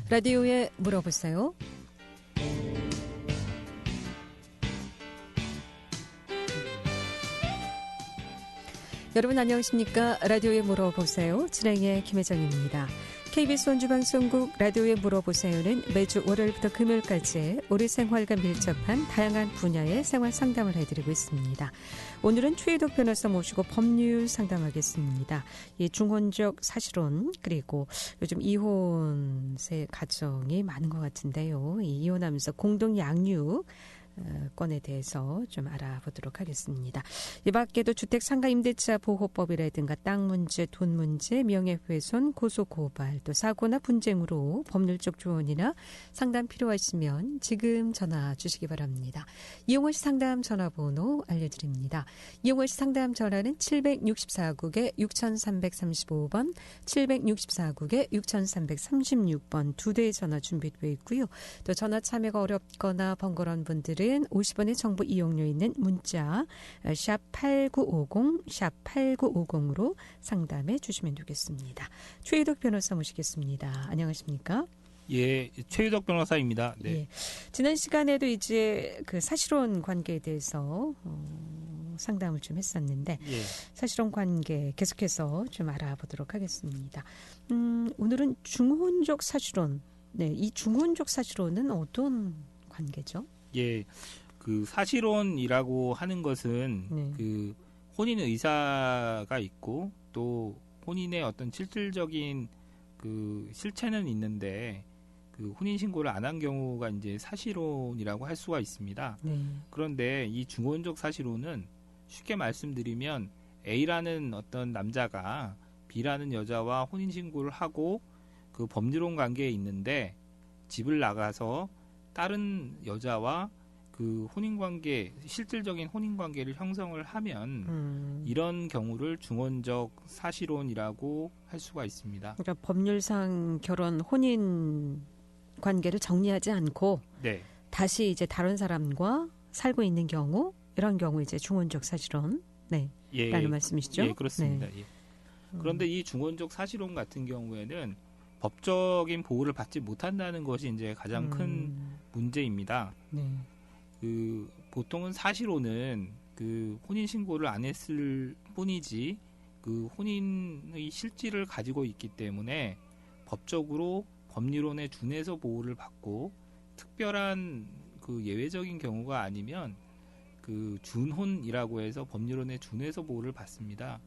라디오에 물어보세요. 여러분 안녕하십니까? 라디오에 물어보세요. 진행의 김혜정입니다. KBS 원주방송국 라디오에 물어보세요는 매주 월요일부터 금요일까지 우리 생활과 밀접한 다양한 분야의 생활 상담을 해드리고 있습니다. 오늘은 최희덕 변호사 모시고 법률 상담하겠습니다. 이 중혼적 사실혼 그리고 요즘 이혼세 가정이 많은 것 같은데요. 이 이혼하면서 공동 양육 건에 대해서 좀 알아보도록 하겠습니다. 이 밖에도 주택상가임대차 보호법이라든가 땅 문제, 돈 문제, 명예훼손, 고소고발, 또 사고나 분쟁으로 법률적 조언이나 상담 필요하시면 지금 전화 주시기 바랍니다. 이용호 씨 상담 전화번호 알려드립니다. 이용호 씨 상담 전화는 764국에 6335번, 764국에 6336번 두 대의 전화 준비되어 있고요. 또 전화 참여가 어렵거나 번거로운 분들은 50원의 정보 이용료 있는 문자 샵 8950, 샵 8950으로 상담해 주시면 되겠습니다. 최희덕 변호사 모시겠습니다. 안녕하십니까? 예, 최희덕 변호사입니다. 네. 예, 지난 시간에도 이제 그 사실혼 관계에 대해서 상담을 좀 했었는데 예. 사실혼 관계 계속해서 좀 알아보도록 하겠습니다. 오늘은 중혼적 사실혼. 네, 이 중혼적 사실혼은 어떤 관계죠? 예, 그 사실혼이라고 하는 것은 네. 그 혼인 의사가 있고 또 혼인의 어떤 실질적인 그 실체는 있는데 그 혼인 신고를 안 한 경우가 이제 사실혼이라고 할 수가 있습니다. 네. 그런데 이 중혼적 사실혼은 쉽게 말씀드리면 A라는 어떤 남자가 B라는 여자와 혼인 신고를 하고 그 법률혼 관계에 있는데 집을 나가서 다른 여자와 그 혼인관계, 실질적인 혼인관계를 형성을 하면 이런 경우를 중혼적 사실혼이라고 할 수가 있습니다. 그러니까 법률상 결혼 혼인 관계를 정리하지 않고 네. 다시 이제 다른 사람과 살고 있는 경우 이런 경우 이제 중혼적 사실혼 네. 예, 라는 말씀이시죠? 예, 그렇습니다. 네. 예. 그런데 이 중혼적 사실혼 같은 경우에는 법적인 보호를 받지 못한다는 것이 이제 가장 큰 문제입니다. 네. 그 보통은 사실혼은 그 혼인 신고를 안 했을 뿐이지 그 혼인의 실질을 가지고 있기 때문에 법적으로 법률혼에 준해서 보호를 받고 특별한 그 예외적인 경우가 아니면 그 준혼이라고 해서 법률혼에 준해서 보호를 받습니다.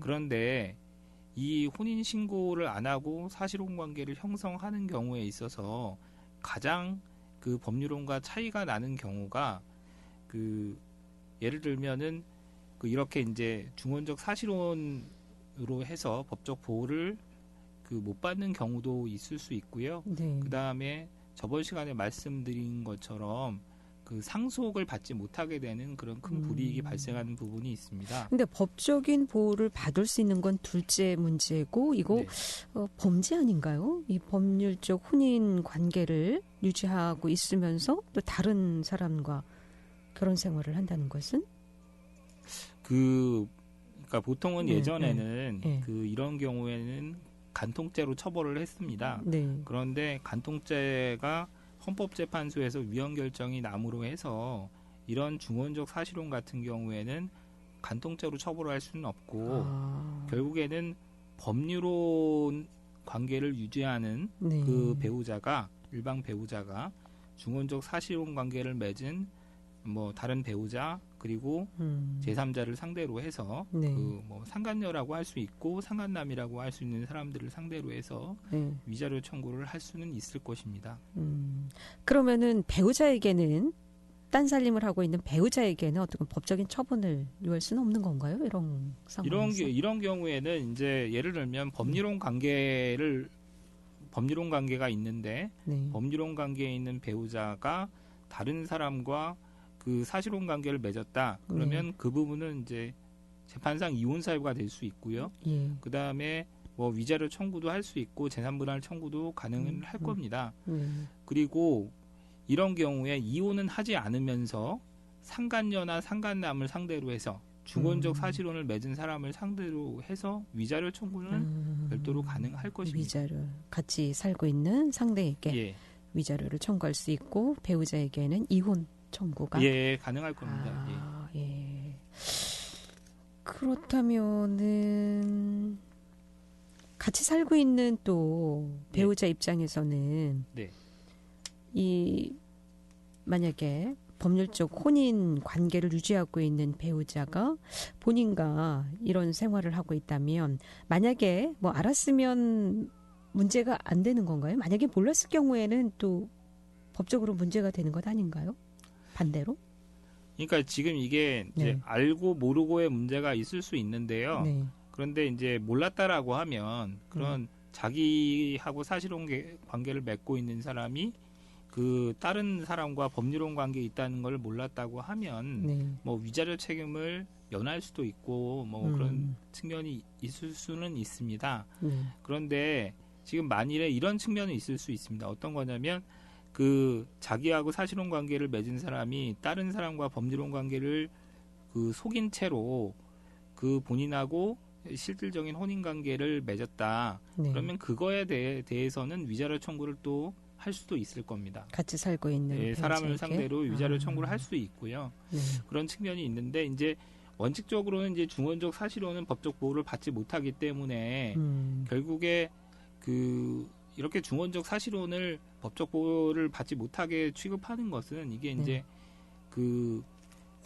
그런데 이 혼인 신고를 안 하고 사실혼 관계를 형성하는 경우에 있어서 가장 그 법률혼과 차이가 나는 경우가 그 예를 들면은 그 이렇게 이제 중혼적 사실혼으로 해서 법적 보호를 그 못 받는 경우도 있을 수 있고요. 네. 그 다음에 저번 시간에 말씀드린 것처럼 그 상속을 받지 못하게 되는 그런 큰 불이익이 발생하는 부분이 있습니다. 근데 법적인 보호를 받을 수 있는 건 둘째 문제고 이거 네. 범죄 아닌가요? 이 법률적 혼인 관계를 유지하고 있으면서 또 다른 사람과 결혼 생활을 한다는 것은? 그러니까 보통은 네, 예전에는 네. 그 이런 경우에는 간통죄로 처벌을 했습니다. 네. 그런데 간통죄가 헌법재판소에서 위헌 결정이 남으로 해서 이런 중혼적 사실혼 같은 경우에는 간통죄로 처벌할 수는 없고 결국에는 법률혼 관계를 유지하는 네. 그 배우자가 일방 배우자가 중혼적 사실혼 관계를 맺은 뭐 다른 배우자 그리고 제3자를 상대로 해서 네. 그 뭐 상간녀라고 할 수 있고 상간남이라고 할 수 있는 사람들을 상대로 해서 네. 위자료 청구를 할 수는 있을 것입니다. 그러면은 배우자에게는 딴 살림을 하고 있는 배우자에게는 어떤 법적인 처분을 요할 수는 없는 건가요? 이런 상황에서? 이런 경우에는 이제 예를 들면 법률혼 관계가 있는데 네. 법률혼 관계에 있는 배우자가 다른 사람과 그 사실혼 관계를 맺었다. 그러면 그 부분은 이제 재판상 이혼 사유가 될 수 있고요. 예. 그 다음에 뭐 위자료 청구도 할 수 있고 재산분할 청구도 가능을 할 겁니다. 그리고 이런 경우에 이혼은 하지 않으면서 상간녀나 상간남을 상대로 해서 중원적 사실혼을 맺은 사람을 상대로 해서 위자료 청구는 별도로 가능할 것입니다. 위자료 같이 살고 있는 상대에게 예. 위자료를 청구할 수 있고 배우자에게는 이혼 청구가 예, 가능할 겁니다. 예. 그렇다면은 같이 살고 있는 또 배우자 입장에서는 네. 이 만약에 법률적 혼인 관계를 유지하고 있는 배우자가 본인과 이런 생활을 하고 있다면 만약에 뭐 알았으면 문제가 안 되는 건가요? 만약에 몰랐을 경우에는 또 법적으로 문제가 되는 것 아닌가요? 반대로? 그러니까 지금 이게 이제 알고 모르고의 문제가 있을 수 있는데요. 네. 그런데 이제 몰랐다라고 하면 그런 자기하고 사실혼 관계를 맺고 있는 사람이 그 다른 사람과 법률혼 관계에 있다는 걸 몰랐다고 하면 뭐 위자료 책임을 면할 수도 있고 뭐 그런 측면이 있을 수는 있습니다. 그런데 지금 만일에 이런 측면이 있을 수 있습니다. 어떤 거냐면 그 자기하고 사실혼 관계를 맺은 사람이 다른 사람과 법률혼 관계를 그 속인 채로 그 본인하고 실질적인 혼인 관계를 맺었다. 그러면 그거에 대해서는 위자료 청구를 또 할 수도 있을 겁니다. 같이 살고 있는 사람을 상대로 위자료 청구를 할 수 있고요. 그런 측면이 있는데 이제 원칙적으로는 이제 중원적 사실혼은 법적 보호를 받지 못하기 때문에 결국에 그 이렇게 중원적 사실혼을 법적 보호를 받지 못하게 취급하는 것은 이게 이제 그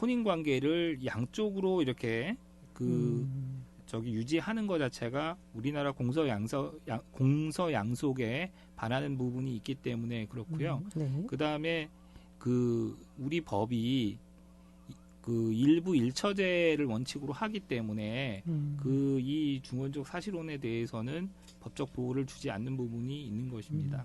혼인 관계를 양쪽으로 이렇게 그 저기 유지하는 것 자체가 우리나라 공서양속에 반하는 부분이 있기 때문에 그렇고요. 그 다음에 그 우리 법이 그 일부 일처제를 원칙으로 하기 때문에 그 이 중원적 사실혼에 대해서는 법적 보호를 주지 않는 부분이 있는 것입니다.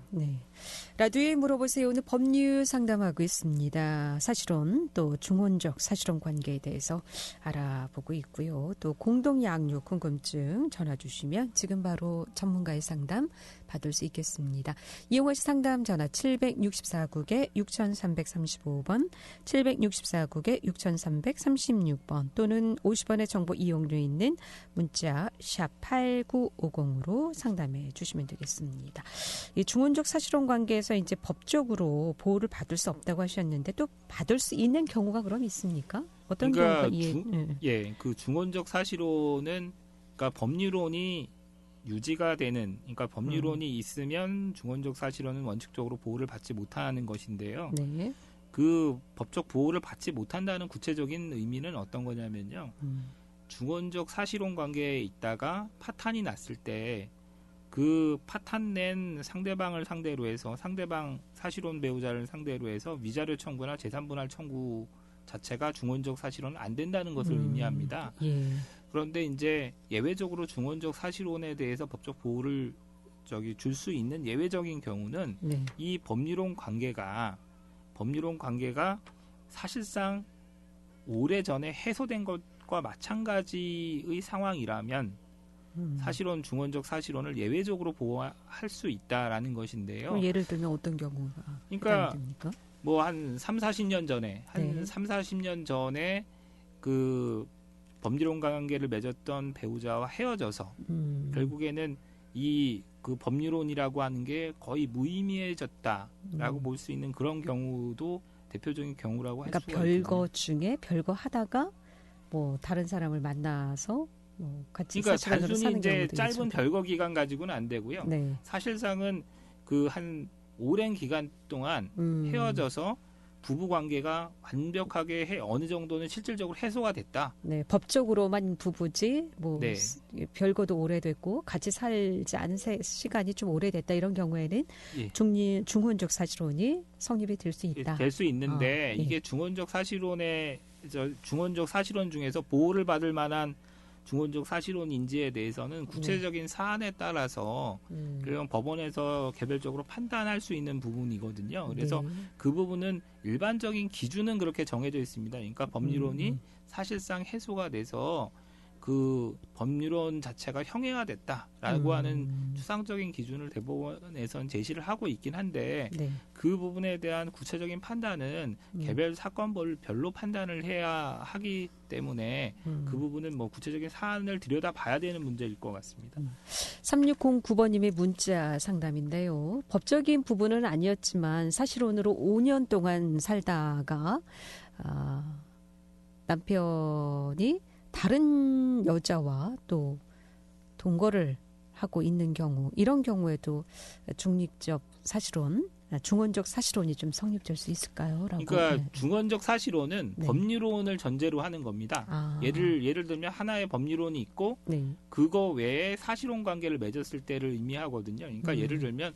라디오에 물어보세요. 오늘 법률 상담하고 있습니다. 사실혼 또 중원적 사실혼 관계에 대해서 알아보고 있고요. 또 공동양육 궁금증 전화 주시면 지금 바로 전문가의 상담 받을 수 있겠습니다. 이용하실 상담 전화 764국에 6335번 764국에 6336번 또는 50원의 정보 이용료 있는 문자 샵 8950으로 상담해 주시면 되겠습니다. 이 중원적 사실혼 관계에서 이제 법적으로 보호를 받을 수 없다고 하셨는데 또 받을 수 있는 경우가 그럼 있습니까? 어떤 경우가 그 중원적 사실혼은 그러니까 법률혼이 유지가 되는 그러니까 법률혼이 있으면 중원적 사실혼은 원칙적으로 보호를 받지 못하는 것인데요. 그 법적 보호를 받지 못한다는 구체적인 의미는 어떤 거냐면요. 중원적 사실혼 관계에 있다가 파탄이 났을 때 그 파탄 낸 상대방을 상대로 해서 상대방 사실혼 배우자를 상대로 해서 위자료 청구나 재산분할 청구 자체가 중원적 사실혼은 안 된다는 것을 의미합니다. 그런데 이제 예외적으로 중원적 사실혼에 대해서 법적 보호를 줄 수 있는 예외적인 경우는 이 법률혼 관계가 사실상 오래전에 해소된 것과 마찬가지의 상황이라면 사실혼 중원적 사실혼을 예외적으로 보호할 수 있다라는 것인데요. 예를 들면 어떤 경우가 그러니까 뭐 한 3-40년 전에 3-40년 전에 그 법률혼 관계를 맺었던 배우자와 헤어져서 결국에는 이 그 법률혼이라고 하는 게 거의 무의미해졌다라고 볼 수 있는 그런 경우도 대표적인 경우라고 할 수가 있거든요. 별거 중에 별거 하다가 뭐 다른 사람을 만나서 뭐 같이 단순히 사는 이제 짧은 있죠. 별거 기간 가지고는 안 되고요. 사실상은 그 한 오랜 기간 동안 헤어져서 부부 관계가 완벽하게 어느 정도는 실질적으로 해소가 됐다. 법적으로만 부부지 뭐 별거도 오래됐고 같이 살지 않은 시간이 좀 오래됐다 이런 경우에는 중원적 사실혼이 성립이 될 수 있다. 될 수 있는데 이게 중원적 사실혼 중에서 보호를 받을 만한 중원적 사실혼 인지에 대해서는 구체적인 사안에 따라서 그런 법원에서 개별적으로 판단할 수 있는 부분이거든요. 그래서 그 부분은 일반적인 기준은 그렇게 정해져 있습니다. 그러니까 법률혼이 사실상 해소가 돼서 그 법률론 자체가 형해화됐다라고 하는 추상적인 기준을 대법원에서는 제시를 하고 있긴 한데 네. 그 부분에 대한 구체적인 판단은 개별 사건별로 판단을 해야 하기 때문에 그 부분은 뭐 구체적인 사안을 들여다봐야 되는 문제일 것 같습니다. 3609번님의 문자 상담인데요. 법적인 부분은 아니었지만 사실혼으로 5년 동안 살다가 남편이 다른 여자와 또 동거를 하고 있는 경우, 이런 경우에도 중립적 사실혼, 중원적 사실혼이 좀 성립될 수 있을까요? 라고. 그러니까 네. 중원적 사실혼은 네. 법률론을 전제로 하는 겁니다. 예를 들면 하나의 법률론이 있고 네. 그거 외에 사실혼 관계를 맺었을 때를 의미하거든요. 그러니까 예를 들면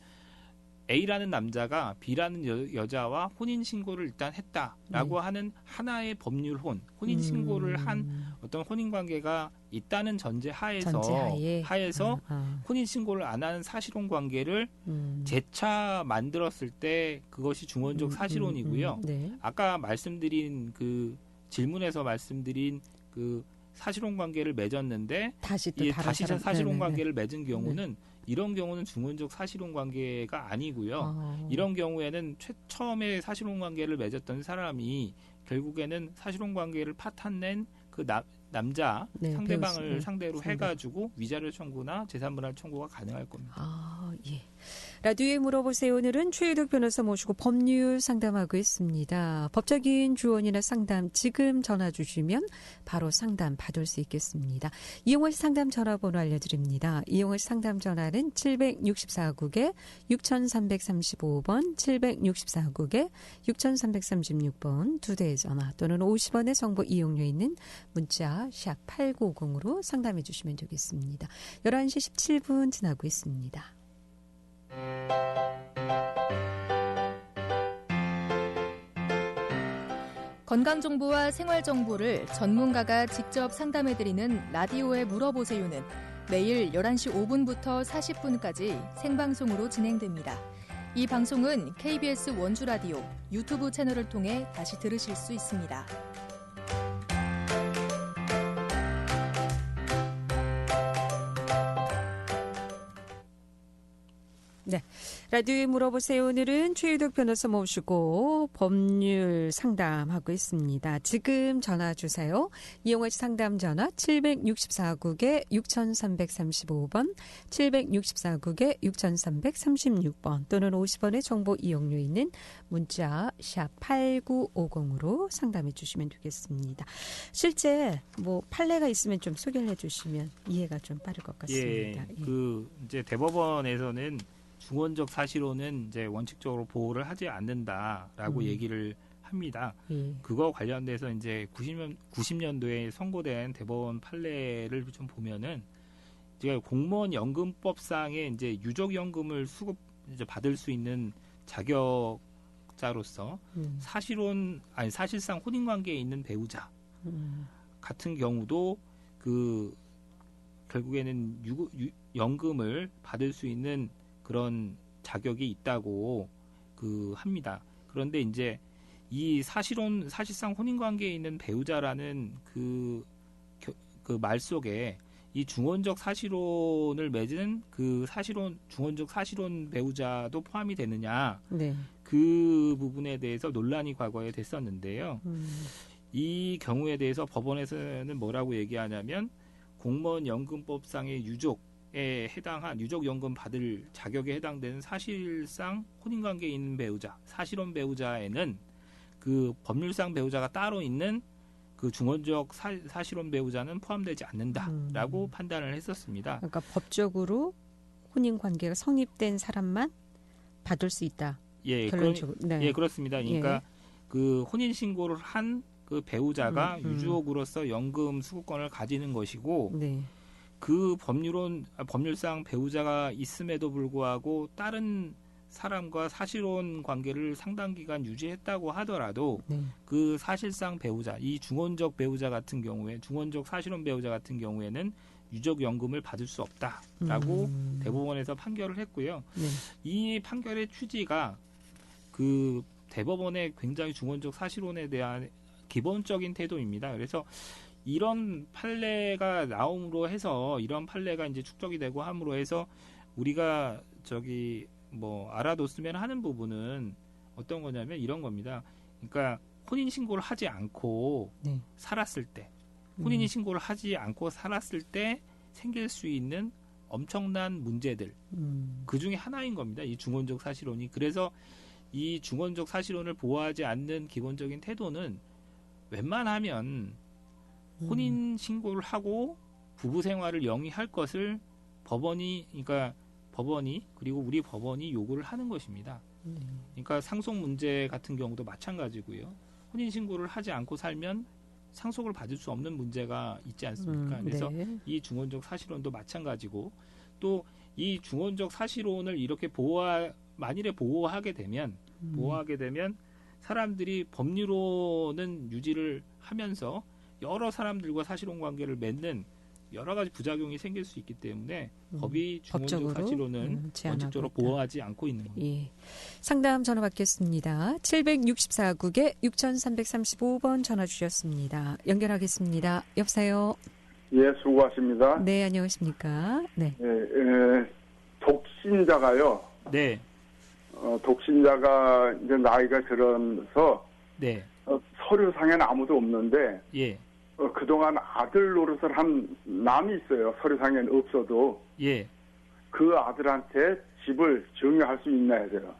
A라는 남자가 B라는 여자와 혼인신고를 일단 했다라고 하는 하나의 법률혼, 혼인신고를 한 어떤 혼인관계가 있다는 전제 하에서 혼인신고를 안 하는 사실혼 관계를 재차 만들었을 때 그것이 중원적 사실혼이고요. 네. 아까 말씀드린 그 질문에서 말씀드린 그 사실혼 관계를 맺었는데 다시 사실혼 관계를 맺은 경우는 이런 경우는 중원적 사실혼 관계가 아니고요. 이런 경우에는 처음에 사실혼 관계를 맺었던 사람이 결국에는 사실혼 관계를 파탄낸 그 남자 상대방을 상대로 해가지고 위자료 청구나 재산분할 청구가 가능할 겁니다. 예. 라디오에 물어보세요. 오늘은 최유덕 변호사 모시고 법률 상담하고 있습니다. 법적인 조언이나 상담 지금 전화 주시면 바로 상담 받을 수 있겠습니다. 이용호 씨 상담 전화번호 알려드립니다. 이용호 씨 상담 전화는 764국에 6335번, 764국에 6336번 두 대의 전화 또는 50원의 정보 이용료 있는 문자 샵 8950으로 상담해 주시면 되겠습니다. 11시 17분 지나고 있습니다. 건강정보와 생활정보를 전문가가 직접 상담해드리는 라디오에 물어보세요는 매일 11시 5분부터 40분까지 생방송으로 진행됩니다. 이 방송은 KBS 원주라디오 유튜브 채널을 통해 다시 들으실 수 있습니다. 네, 라디오에 물어보세요. 오늘은 최유덕 변호사 모시고 법률 상담하고 있습니다. 지금 전화 주세요. 이용호 씨 상담 전화 764국에 6335번, 764국에 6336번 또는 50원의 정보 이용료 있는 문자 샵 8950으로 상담해 주시면 되겠습니다. 실제 뭐 판례가 있으면 좀 소개를 해 주시면 이해가 좀 빠를 것 같습니다. 이제 대법원에서는 중원적 사실혼은 이제 원칙적으로 보호를 하지 않는다라고 얘기를 합니다. 그거 관련돼서 이제 90년도에 선고된 대법원 판례를 좀 보면은 제가 공무원 연금법상의 이제 유족연금을 받을 수 있는 자격자로서 사실상 혼인관계에 있는 배우자 같은 경우도 그 결국에는 연금을 받을 수 있는 그런 자격이 있다고 합니다. 그런데 이제 이 사실상 혼인관계에 있는 배우자라는 그 말 속에 이 중원적 사실혼을 맺은 그 중원적 사실혼 배우자도 포함이 되느냐 그 부분에 대해서 논란이 과거에 됐었는데요. 이 경우에 대해서 법원에서는 뭐라고 얘기하냐면 공무원 연금법상의 유족에 해당한 유족연금 받을 자격에 해당되는 사실상 혼인관계에 있는 배우자, 사실혼 배우자에는 그 법률상 배우자가 따로 있는 그 중원적 사실혼 배우자는 포함되지 않는다라고 판단을 했었습니다. 그러니까 법적으로 혼인관계가 성립된 사람만 받을 수 있다. 그렇습니다. 그러니까 그 혼인신고를 한 그 배우자가 유족으로서 연금 수급권을 가지는 것이고 그 법률상 배우자가 있음에도 불구하고 다른 사람과 사실혼 관계를 상당 기간 유지했다고 하더라도 그 사실상 배우자, 이 중원적 배우자 같은 경우에 중원적 사실혼 배우자 같은 경우에는 유족연금을 받을 수 없다라고 대법원에서 판결을 했고요. 이 판결의 취지가 그 대법원의 굉장히 중원적 사실혼에 대한 기본적인 태도입니다. 그래서 이런 판례가 나옴으로 해서 이런 판례가 이제 축적이 되고 함으로 해서 우리가 알아뒀으면 하는 부분은 어떤 거냐면 이런 겁니다. 그러니까 혼인 신고를 하지 않고 네. 살았을 때, 혼인 신고를 하지 않고 살았을 때 생길 수 있는 엄청난 문제들, 그 중에 하나인 겁니다. 이 중원적 사실혼이. 그래서 이 중원적 사실혼을 보호하지 않는 기본적인 태도는 웬만하면 혼인 신고를 하고 부부 생활을 영위할 것을 법원이 그리고 우리 법원이 요구를 하는 것입니다. 그러니까 상속 문제 같은 경우도 마찬가지고요. 혼인 신고를 하지 않고 살면 상속을 받을 수 없는 문제가 있지 않습니까? 그래서 네. 이 중원적 사실혼도 마찬가지고, 또 이 중원적 사실혼을 이렇게 만일에 보호하게 되면 사람들이 법리로는 유지를 하면서 여러 사람들과 사실혼 관계를 맺는 여러 가지 부작용이 생길 수 있기 때문에 법이 중원적 사실혼은 원칙적으로 보호하지 않고 있는 겁니다. 예. 상담 전화 받겠습니다. 764국에 6335번 전화 주셨습니다. 연결하겠습니다. 여보세요. 예, 수고하십니다. 네, 안녕하십니까. 네. 독신자가요. 네. 독신자가 이제 나이가 들어서 네. 서류상에는 아무도 없는데 예. 그동안 아들 노릇을 한 남이 있어요. 서류상에는 없어도. 예. 그 아들한테 집을 증여할 수 있나요, 제가?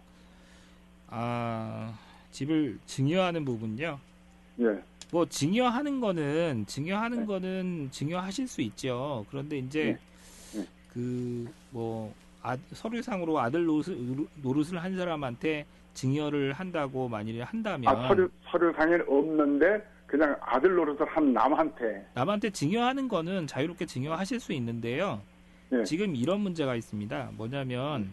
집을 증여하는 부분요. 예. 증여하는 거는 증여하실 수 있죠. 그런데 이제 서류상으로 아들 노릇을 한 사람한테 증여를 한다고 만일에 한다면 서류상에는 없는데 그냥 아들 노릇을 한 남한테 증여하는 거는 자유롭게 증여하실 수 있는데요. 예. 지금 이런 문제가 있습니다. 뭐냐면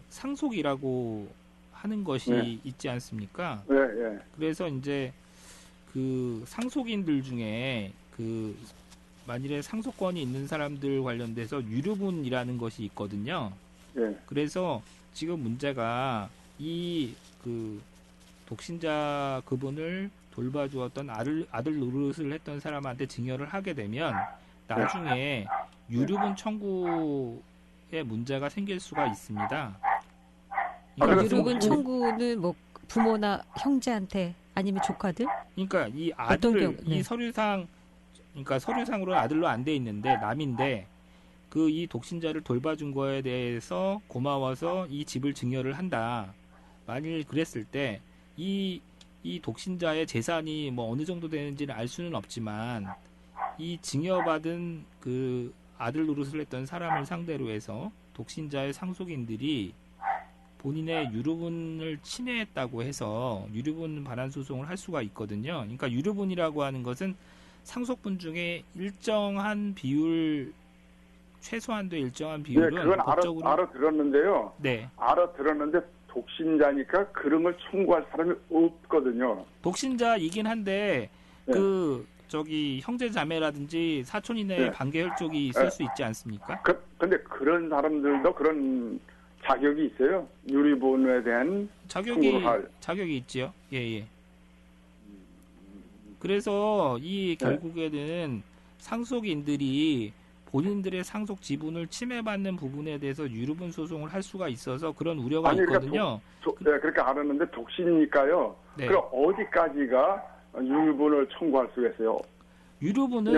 상속이라고 하는 것이 있지 않습니까? 예. 그래서 이제 상속인들 중에 만일에 상속권이 있는 사람들 관련돼서 유류분이라는 것이 있거든요. 예. 그래서 지금 문제가 독신자 그분을 돌봐주었던 아들 노릇을 했던 사람한테 증여를 하게 되면 나중에 유류분 청구에 문제가 생길 수가 있습니다. 유류분 청구는 부모나 형제한테 아니면 조카들? 그러니까 이 아들, 이 서류상으로는 아들로 안 돼 있는데 남인데 이 독신자를 돌봐준 거에 대해서 고마워서 이 집을 증여를 한다. 만일 그랬을 때 이 독신자의 재산이 어느 정도 되는지는 알 수는 없지만 이 증여받은 아들 노릇을 했던 사람을 상대로 해서 독신자의 상속인들이 본인의 유류분을 침해했다고 해서 유류분 반환 소송을 할 수가 있거든요. 그러니까 유류분이라고 하는 것은 상속분 중에 일정한 비율, 최소한도 일정한 비율은 그건 법적으로 알아들었는데요. 네. 알아들었는데 독신자니까 그런 걸 청구할 사람이 없거든요. 독신자이긴 한데 형제 자매라든지 사촌 이내의 관계 혈족이 있을 수 있지 않습니까? 근데 그런 사람들도 그런 자격이 있어요? 유류분에 대한 자격이 있지요. 예. 그래서 결국에는 상속인들이 본인들의 상속 지분을 침해받는 부분에 대해서 유류분 소송을 할 수가 있어서 그런 우려가 있거든요. 그렇게 알았는데 독신이니까요. 네. 그럼 어디까지가 유류분을 청구할 수가 있어요? 유류분은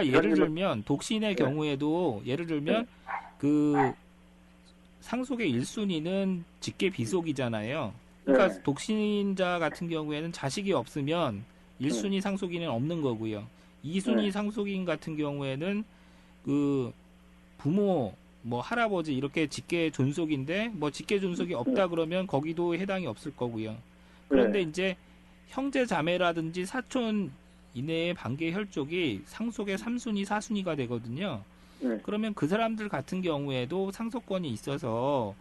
예를 들면 독신의 경우에도 예를 들면 상속의 1순위는 직계 비속이잖아요. 그러니까 독신자 같은 경우에는 자식이 없으면 1순위 상속인은 없는 거고요. 2순위 상속인 같은 경우에는 부모, 할아버지 이렇게 직계 존속인데 직계 존속이 없다 그러면 거기도 해당이 없을 거고요. 그런데 이제 형제 자매라든지 사촌 이내의 관계 혈족이 상속의 3순위, 4순위가 되거든요. 그러면 그 사람들 같은 경우에도 상속권이 있어서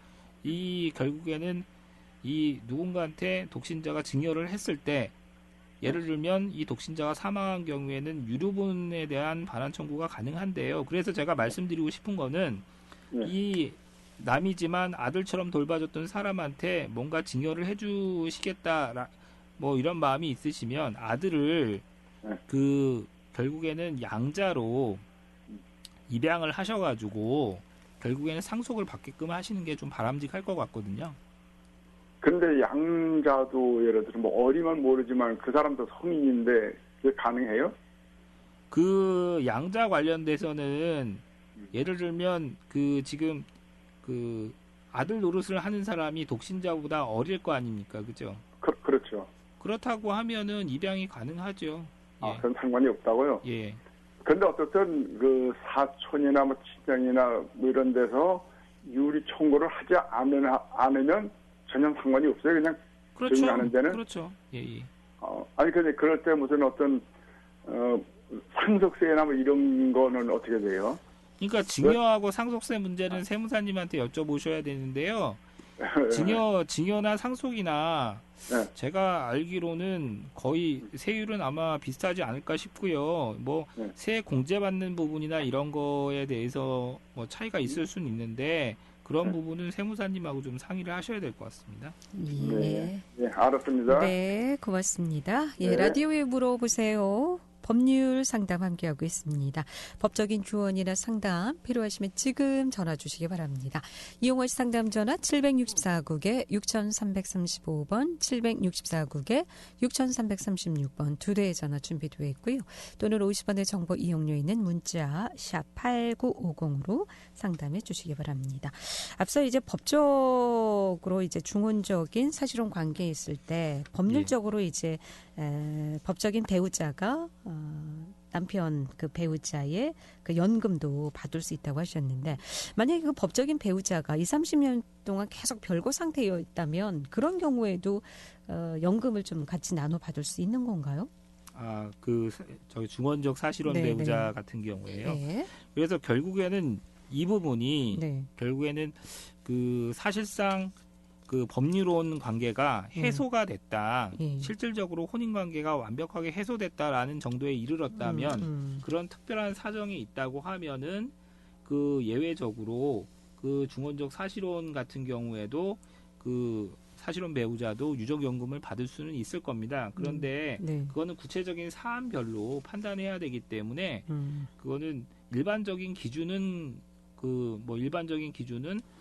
결국에는 누군가한테 독신자가 증여를 했을 때 예를 들면 이 독신자가 사망한 경우에는 유류분에 대한 반환 청구가 가능한데요. 그래서 제가 말씀드리고 싶은 거는 이 남이지만 아들처럼 돌봐줬던 사람한테 뭔가 증여를 해주시겠다 이런 마음이 있으시면 아들을 그 결국에는 양자로 입양을 하셔가지고 결국에는 상속을 받게끔 하시는 게 좀 바람직할 것 같거든요. 근데 양자도 예를 들어 뭐 어리면 모르지만 그 사람도 성인인데 그게 가능해요? 그 양자 관련돼서는 예를 들면 그 지금 그 아들 노릇을 하는 사람이 독신자보다 어릴 거 아닙니까, 그죠? 그렇죠. 그렇다고 하면은 입양이 가능하죠. 예. 그건 상관이 없다고요? 예. 근데 어쨌든 그 사촌이나 뭐 친정이나 뭐 이런 데서 유리 청구를 하지 않으면 전혀 상관이 없어요. 그냥 그렇죠. 조용히 하는 데는. 그렇죠. 예, 예. 아니 근데 그럴 때 무슨 어떤 상속세나 뭐 이런 거는 어떻게 돼요? 그러니까 증여하고 상속세 문제는 세무사님한테 여쭤보셔야 되는데요. 증여나 상속이나 네. 제가 알기로는 거의 세율은 아마 비슷하지 않을까 싶고요. 뭐 네. 세 공제받는 부분이나 이런 거에 대해서 뭐 차이가 있을 수는 있는데 그런 부분은 세무사님하고 좀 상의를 하셔야 될 것 같습니다. 예. 네, 알았습니다. 네, 고맙습니다. 예, 네. 라디오에 물어보세요. 법률 상담 함께하고 있습니다. 법적인 조언이나 상담 필요하시면 지금 전화 주시기 바랍니다. 이용원 상담 전화 764국에 6335번, 764국에 6336번 두 대의 전화 준비되어 있고요. 또는 50원의 정보 이용료 있는 문자 샵 8950으로 상담해 주시기 바랍니다. 앞서 이제 법적으로 이제 중혼적인 사실혼 관계에 있을 때 법률적으로 이제 법적인 배우자가 남편 그 배우자의 그 연금도 받을 수 있다고 하셨는데 만약에 그 법적인 배우자가 20-30년 동안 계속 별거 상태여 있다면 그런 경우에도 연금을 좀 같이 나눠 받을 수 있는 건가요? 저희 중원적 사실혼 네, 배우자 네. 같은 경우에요. 네. 그래서 결국에는 이 부분이 네. 결국에는 그 사실상 그 법률혼 관계가 해소가 됐다. 예. 실질적으로 혼인 관계가 완벽하게 해소됐다라는 정도에 이르렀다면 그런 특별한 사정이 있다고 하면은 그 예외적으로 그 중원적 사실혼 같은 경우에도 그 사실혼 배우자도 유족연금을 받을 수는 있을 겁니다. 그런데 네. 그거는 구체적인 사안별로 판단해야 되기 때문에 그거는 일반적인 기준은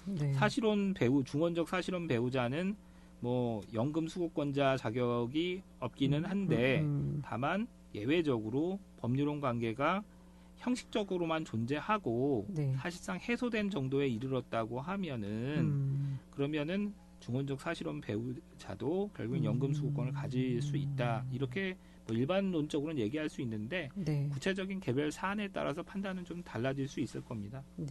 네. 사실혼 중원적 사실혼 배우자는 뭐 연금 수급권자 자격이 없기는 한데 다만 예외적으로 법률혼 관계가 형식적으로만 존재하고 네. 사실상 해소된 정도에 이르렀다고 하면은 그러면은 중원적 사실혼 배우자도 결국엔 연금 수급권을 가질 수 있다. 이렇게 뭐 일반론적으로는 얘기할 수 있는데 네. 구체적인 개별 사안에 따라서 판단은 좀 달라질 수 있을 겁니다. 네.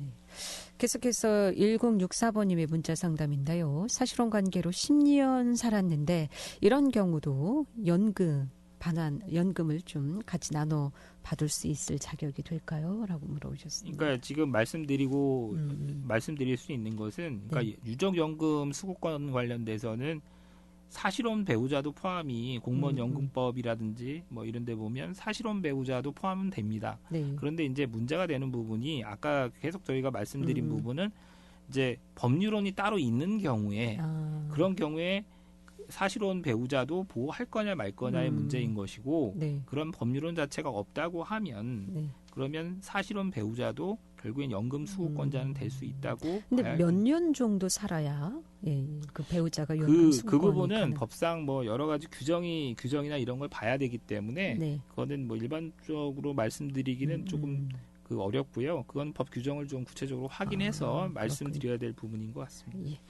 계속해서 1064번님의 문자 상담인데요. 사실혼 관계로 10년 살았는데 이런 경우도 연금을 좀 같이 나눠 받을 수 있을 자격이 될까요? 라고 물어보셨습니다. 그러니까 지금 말씀드릴 수 있는 것은 그러니까 유족연금 수급권 관련돼서는 사실혼 배우자도 포함이 공무원 연금법이라든지 뭐 이런 데 보면 사실혼 배우자도 포함은 됩니다. 네. 그런데 이제 문제가 되는 부분이 아까 계속 저희가 말씀드린 부분은 이제 법률혼이 따로 있는 경우에 그런 경우에 사실혼 배우자도 보호할 거냐 말 거냐의 문제인 것이고 네. 그런 법률혼 자체가 없다고 하면 네. 그러면 사실혼 배우자도 결국엔 연금 수급권자는 될 수 있다고. 근데 몇 년 정도 살아야 그 배우자가 연금 수급권이 그 부분은 법상 뭐 여러 가지 규정이나 이런 걸 봐야 되기 때문에 네. 그거는 뭐 일반적으로 말씀드리기는 조금 어렵고요. 그건 법 규정을 좀 구체적으로 확인해서 말씀드려야 될 부분인 것 같습니다. 예.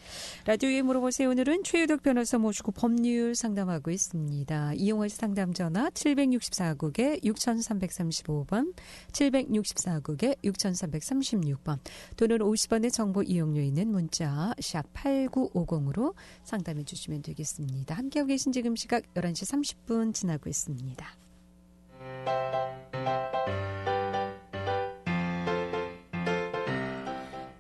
라디오에 물어보세요. 오늘은 최유덕 변호사 모시고 법률 상담하고 있습니다. 이용원 상담 전화 764국에 6335번, 764국에 6336번 또는 50원의 정보 이용료 있는 문자 샵 8950으로 상담해 주시면 되겠습니다. 함께하고 계신 지금 시각 11시 30분 지나고 있습니다.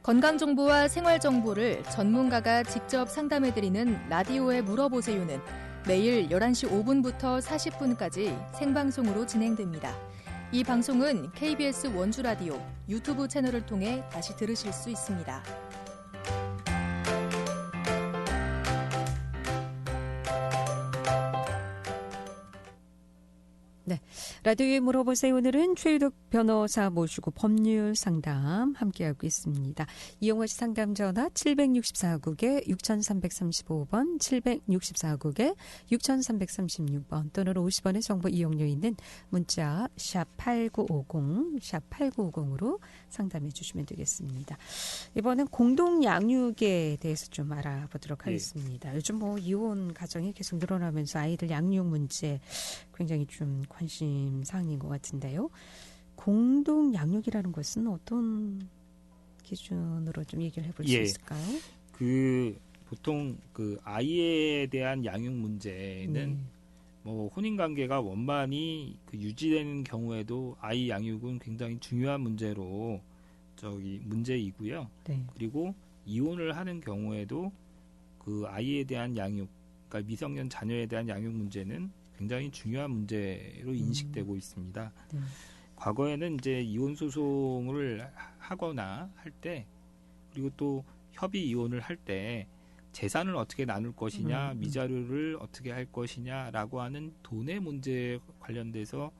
건강정보와 생활정보를 전문가가 직접 상담해드리는 라디오에 물어보세요는 매일 11시 5분부터 40분까지 생방송으로 진행됩니다. 이 방송은 KBS 원주라디오 유튜브 채널을 통해 다시 들으실 수 있습니다. 네, 라디오에 물어보세요. 오늘은 최유덕 변호사 모시고 법률 상담 함께하고 있습니다. 이용하 씨 상담 전화 764국에 6335번, 764국에 6336번 또는 50원의 정보 이용료 있는 문자 샵 8950, 샵 8950으로 상담해 주시면 되겠습니다. 이번엔 공동 양육에 대해서 좀 알아보도록 하겠습니다. 요즘 뭐 이혼 가정이 계속 늘어나면서 아이들 양육 문제 굉장히 좀 관심 사항인 것 같은데요. 공동 양육이라는 것은 어떤 기준으로 좀 얘기를 해볼 수 있을까요? 보통 아이에 대한 양육 문제는 뭐 혼인 관계가 원만히 유지되는 경우에도 아이 양육은 굉장히 중요한 문제로 문제이고요. 네. 그리고 이혼을 하는 경우에도 그 아이에 대한 양육, 그러니까 미성년 자녀에 대한 양육 문제는 굉장히 중요한 문제로 인식되고 있습니다. 네. 과거에는 이제 이혼 소송을 하거나 할 때, 그리고 또 협의 이혼을 할 때 재산을 어떻게 나눌 것이냐, 미자료를 어떻게 할 것이냐라고 하는 돈의 문제에 관련돼서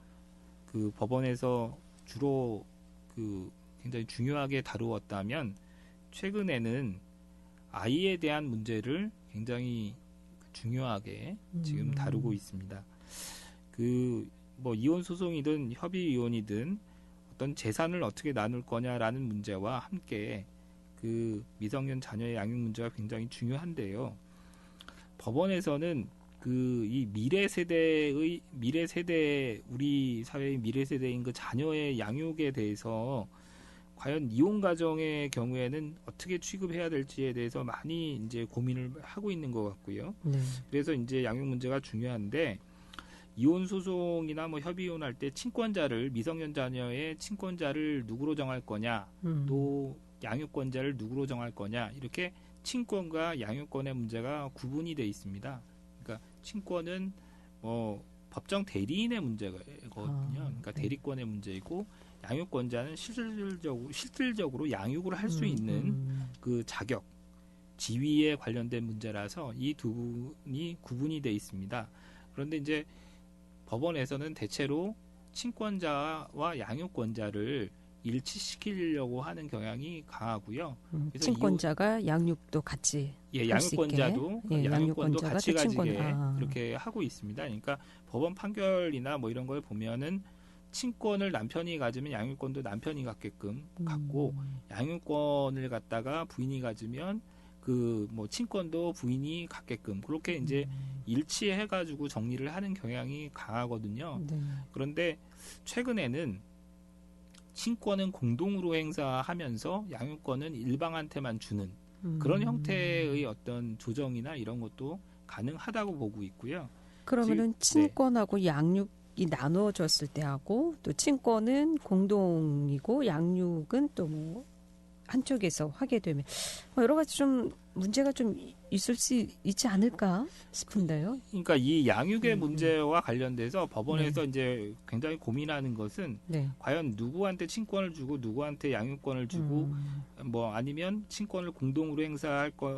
그 법원에서 주로 굉장히 중요하게 다루었다면, 최근에는 아이에 대한 문제를 굉장히 중요하게 지금 다루고 있습니다. 뭐 이혼 소송이든 협의 이혼이든 어떤 재산을 어떻게 나눌 거냐라는 문제와 함께 미성년 자녀의 양육 문제가 굉장히 중요한데요. 법원에서는 이 미래 세대 우리 사회의 미래 세대인 자녀의 양육에 대해서 과연 이혼 가정의 경우에는 어떻게 취급해야 될지에 대해서 많이 이제 고민을 하고 있는 것 같고요. 네. 그래서 이제 양육 문제가 중요한데, 이혼 소송이나 뭐 협의 이혼할 때 미성년 자녀의 친권자를 누구로 정할 거냐, 또 양육권자를 누구로 정할 거냐, 이렇게 친권과 양육권의 문제가 구분이 돼 있습니다. 그러니까 친권은 뭐 법정 대리인의 문제거든요. 그러니까 대리권의 문제이고, 양육권자는 실질적으로 양육을 할 수 있는 그 자격, 지위에 관련된 문제라서 이 두 분이 구분이 돼 있습니다. 그런데 이제 법원에서는 대체로 친권자와 양육권자를 일치시키려고 하는 경향이 강하고요. 그래서 친권자가 양육도 같이 양육권자도 양육권도 같이 가지게 그렇게 하고 있습니다. 그러니까 법원 판결이나 뭐 이런 걸 보면은 친권을 남편이 가지면 양육권도 남편이 갖게끔 갖고, 양육권을 갖다가 부인이 가지면 뭐 친권도 부인이 갖게끔 그렇게 이제 일치해가지고 정리를 하는 경향이 강하거든요. 네. 그런데 최근에는 친권은 공동으로 행사하면서 양육권은 일방한테만 주는 그런 형태의 어떤 조정이나 이런 것도 가능하다고 보고 있고요. 그러면은 친권하고 양육이 나누어졌을 때 하고, 또 친권은 공동이고 양육은 또 뭐 한쪽에서 하게 되면 여러 가지 좀 문제가 좀 있을 수 있지 않을까 싶은데요. 그러니까 이 양육의 문제와 관련돼서 법원에서 이제 굉장히 고민하는 것은 과연 누구한테 친권을 주고 누구한테 양육권을 주고 뭐 아니면 친권을 공동으로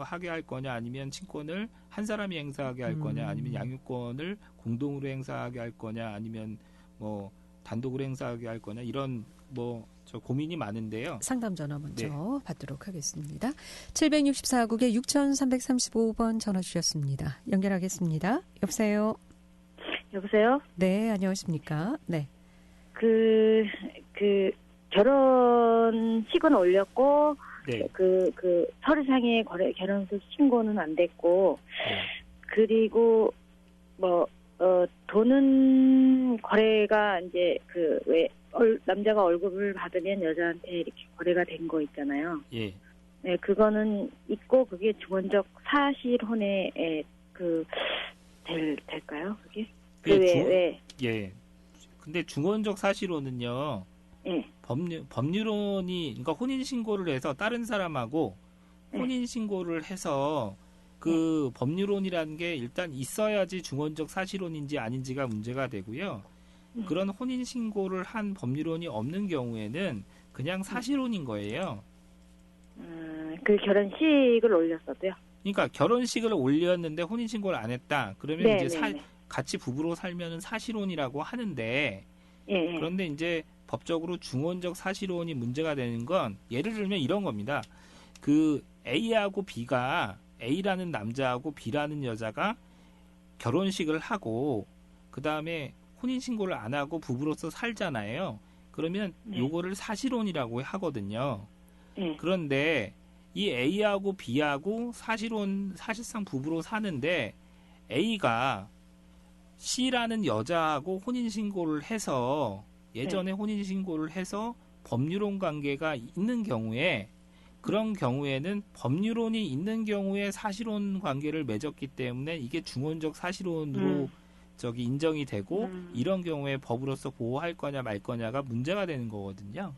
하게 할 거냐, 아니면 친권을 한 사람이 행사하게 할 거냐, 아니면 양육권을 공동으로 행사하게 할 거냐, 아니면 뭐 단독으로 행사하게 할 거냐, 이런 고민이 많은데요. 상담 전화 먼저 받도록 하겠습니다. 764국에 6335번 전화 주셨습니다. 연결하겠습니다. 여보세요? 여보세요? 네, 안녕하십니까? 네. 결혼식은 올렸고, 서류상의 결혼식 신고는 안 됐고, 그리고 돈은 거래가 이제 남자가 월급을 받으면 여자한테 이렇게 거래가 된 거 있잖아요. 예. 네, 그거는 있고, 그게 중원적 사실혼에 될까요? 그게? 예. 근데 중원적 사실혼은요. 예. 법률혼이, 그러니까 혼인신고를 해서 다른 사람하고 혼인신고를 해서 법률혼이라는 게 일단 있어야지 중원적 사실혼인지 아닌지가 문제가 되고요. 그런 혼인신고를 한 법률혼이 없는 경우에는 그냥 사실혼인 거예요. 그 결혼식을 올렸어도요? 그러니까 결혼식을 올렸는데 혼인신고를 안 했다. 그러면 이제 같이 부부로 살면은 사실혼이라고 하는데, 예. 그런데 이제 법적으로 중원적 사실혼이 문제가 되는 건 예를 들면 이런 겁니다. 그 A하고 B가 A라는 남자하고 B라는 여자가 결혼식을 하고 그 다음에 혼인신고를 안 하고 부부로서 살잖아요. 그러면 요거를 사실혼이라고 하거든요. 그런데 이 A하고 B하고 사실상 부부로 사는데 A가 C라는 여자하고 혼인신고를 해서 예전에 혼인신고를 해서 법률혼 관계가 있는 경우에 그런 경우에는 법률혼이 있는 경우에 사실혼 관계를 맺었기 때문에 이게 중원적 사실혼으로 인정이 되고 이런 경우에 법으로서 보호할 거냐 말 거냐가 문제가 되는 거거든요.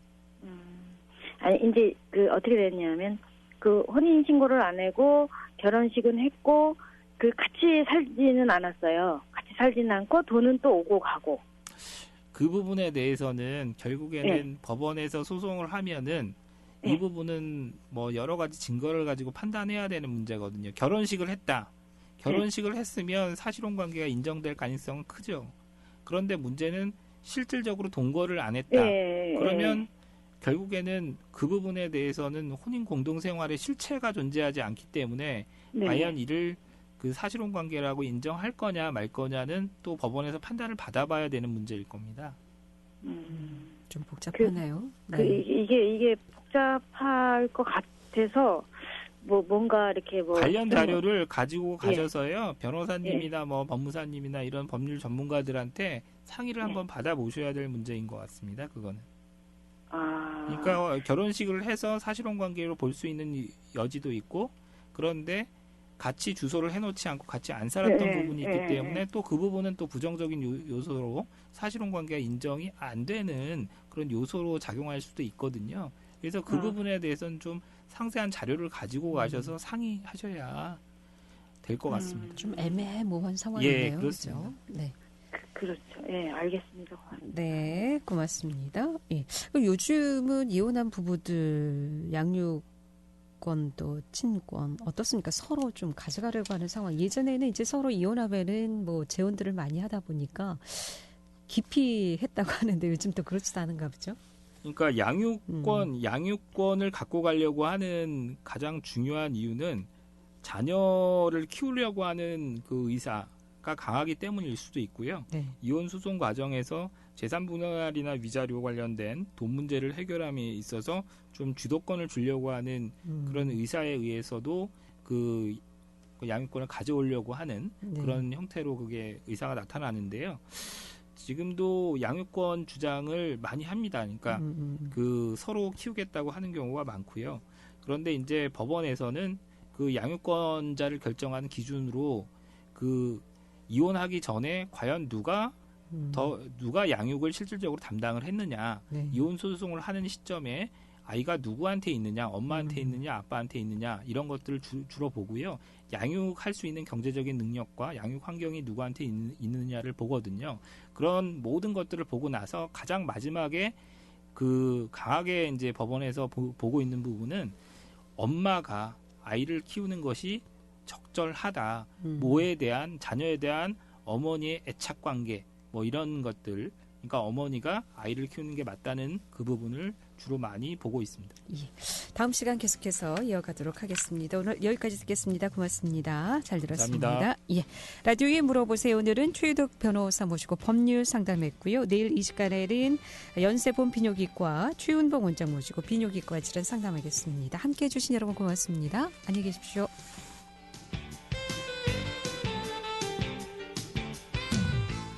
아니 이제 그 어떻게 됐냐면 그 혼인 신고를 안 하고 결혼식은 했고 그 같이 살지는 않았어요. 같이 살지는 않고 돈은 또 오고 가고. 그 부분에 대해서는 결국에는 법원에서 소송을 하면은 이 부분은 뭐 여러 가지 증거를 가지고 판단해야 되는 문제거든요. 결혼식을 했다. 결혼식을 했으면 사실혼 관계가 인정될 가능성은 크죠. 그런데 문제는 실질적으로 동거를 안 했다. 그러면 결국에는 그 부분에 대해서는 혼인 공동생활의 실체가 존재하지 않기 때문에 과연 이를 그 사실혼 관계라고 인정할 거냐 말 거냐는 또 법원에서 판단을 받아봐야 되는 문제일 겁니다. 좀 복잡하네요. 이게 복잡할 것 같아서 뭔가 이렇게 관련 자료를 가지고 가셔서요 변호사님이나 뭐 법무사님이나 이런 법률 전문가들한테 상의를 한번 받아보셔야 될 문제인 것 같습니다. 그거는. 그러니까 결혼식을 해서 사실혼 관계로 볼 수 있는 여지도 있고 그런데 같이 주소를 해놓지 않고 같이 안 살았던 부분이 있기 때문에 또 그 부분은 또 부정적인 요소로 사실혼 관계가 인정이 안 되는 그런 요소로 작용할 수도 있거든요. 그래서 그 부분에 대해서는 좀 상세한 자료를 가지고 가셔서 상의하셔야 될 것 같습니다. 좀 애매모호한 상황이네요. 그렇습니다. 그렇죠? 네. 그렇죠. 알겠습니다. 네, 고맙습니다. 요즘은 이혼한 부부들 양육권도 친권 어떻습니까? 서로 좀 가져가려고 하는 상황. 예전에는 이제 서로 이혼하면은 뭐 재혼들을 많이 하다 보니까 기피했다고 하는데 요즘 또 그렇지도 않은가 보죠? 그러니까 양육권을 갖고 가려고 하는 가장 중요한 이유는 자녀를 키우려고 하는 그 의사가 강하기 때문일 수도 있고요. 이혼 소송 과정에서 재산 분할이나 위자료 관련된 돈 문제를 해결함에 있어서 좀 주도권을 주려고 하는 그런 의사에 의해서도 그 양육권을 가져오려고 하는 그런 형태로 그게 의사가 나타나는데요. 지금도 양육권 주장을 많이 합니다. 그러니까 그 서로 키우겠다고 하는 경우가 많고요. 그런데 이제 법원에서는 그 양육권자를 결정하는 기준으로 그 이혼하기 전에 과연 누가 양육을 실질적으로 담당을 했느냐, 이혼 소송을 하는 시점에 아이가 누구한테 있느냐, 엄마한테 있느냐, 아빠한테 있느냐 이런 것들을 주로 보고요. 양육할 수 있는 경제적인 능력과 양육 환경이 누구한테 있느냐를 보거든요. 그런 모든 것들을 보고 나서 가장 마지막에 그 강하게 이제 법원에서 보고 있는 부분은 엄마가 아이를 키우는 것이 적절하다. 모에 대한 자녀에 대한 어머니의 애착 관계 뭐 이런 것들. 그러니까 어머니가 아이를 키우는 게 맞다는 그 부분을 주로 많이 보고 있습니다. 다음 시간 계속해서 이어가도록 하겠습니다. 오늘 여기까지 듣겠습니다. 고맙습니다. 잘 들었습니다. 감사합니다. 라디오에 물어보세요. 오늘은 최유덕 변호사 모시고 법률 상담했고요. 내일 이 시간에는 연세본 비뇨기과 최윤봉 원장 모시고 비뇨기과 질환 상담하겠습니다. 함께해 주신 여러분 고맙습니다. 안녕히 계십시오.